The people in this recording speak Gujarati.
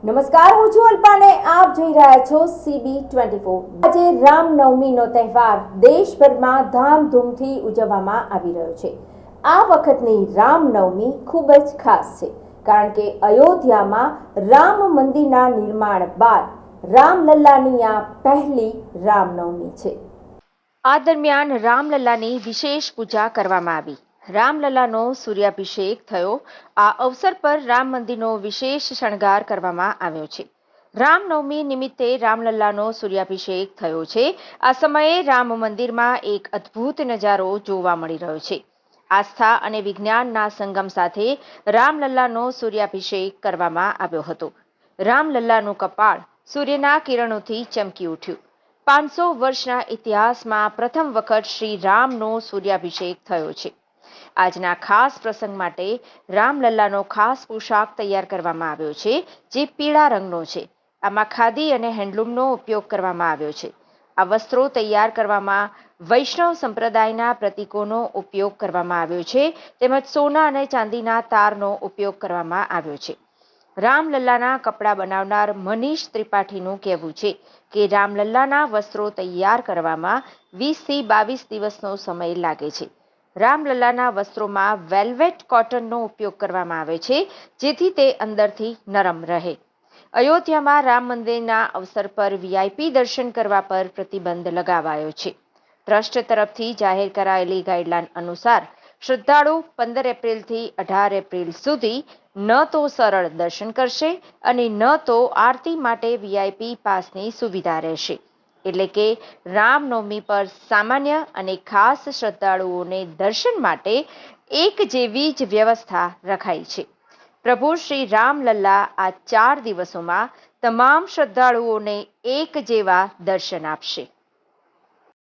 નમસ્કાર, હું છું અલ્પાને આપ જોઈ રહ્યા છો CB24। આજે રામનવમીનો તહેવાર દેશભરમાં ધામધૂમથી ઉજવવામાં આવી રહ્યો છે। આ વખતની રામનવમી ખૂબ જ ખાસ છે, કારણ કે અયોધ્યામાં રામ મંદિરના નિર્માણ બાદ રામલલ્લાની આ પહેલી રામનવમી છે। આ દરમિયાન રામલલ્લાની વિશેષ પૂજા કરવામાં આવી। રામલલ્લાનો સૂર્યાભિષેક થયો। આ અવસર પર રામ મંદિરનો વિશેષ શણગાર કરવામાં આવ્યો છે। રામનવમી નિમિત્તે રામલલ્લાનો સૂર્યાભિષેક થયો છે। આ સમયે રામ મંદિરમાં એક અદ્ભુત નજારો જોવા મળી રહ્યો છે। આસ્થા અને વિજ્ઞાનના સંગમ સાથે રામલલ્લાનો સૂર્યાભિષેક કરવામાં આવ્યો હતો। રામલલ્લાનું કપાળ સૂર્યના કિરણોથી ચમકી ઉઠ્યું। 500 વર્ષના ઇતિહાસમાં પ્રથમ વખત શ્રી રામનો સૂર્યાભિષેક થયો છે। આજના ખાસ પ્રસંગ માટે રામલલ્લાનો ખાસ પોશાક તૈયાર કરવામાં આવ્યો છે, જે પીળા રંગનો છે। આમાં ખાદી અને હેન્ડલૂમનો ઉપયોગ કરવામાં આવ્યો છે। આ વસ્ત્રો તૈયાર કરવામાં વૈષ્ણવ સંપ્રદાયના પ્રતીકોનો ઉપયોગ કરવામાં આવ્યો છે, તેમજ સોના અને ચાંદીના તારનો ઉપયોગ કરવામાં આવ્યો છે। રામલલ્લાના કપડાં બનાવનાર મનીષ ત્રિપાઠીનું કહેવું છે કે રામલલ્લાના વસ્ત્રો તૈયાર કરવામાં 20 થી 22 દિવસનો સમય લાગે છે। રામલલ્લાના વસ્ત્રોમાં વેલ્વેટ કોટનનો ઉપયોગ કરવામાં આવે છે, જેથી તે અંદરથી નરમ રહે। અયોધ્યામાં રામ મંદિરના અવસર પર VIP દર્શન કરવા પર પ્રતિબંધ લગાવાયો છે। ટ્રસ્ટ તરફથી જાહેર કરાયેલી ગાઈડલાઈન અનુસાર શ્રદ્ધાળુ 15 એપ્રિલથી 18 એપ્રિલ સુધી ન તો સરળ દર્શન કરશે અને ન તો આરતી માટે VIP પાસની સુવિધા રહેશે। એટલે કે રામનવમી પર સામાન્ય અને ખાસ શ્રદ્ધાળુઓને દર્શન માટે એક જેવી જ વ્યવસ્થા રખાઈ છે। પ્રભુ શ્રી રામલલ્લા આ 4 દિવસોમાં તમામ શ્રદ્ધાળુઓને એક જેવા દર્શન આપશે।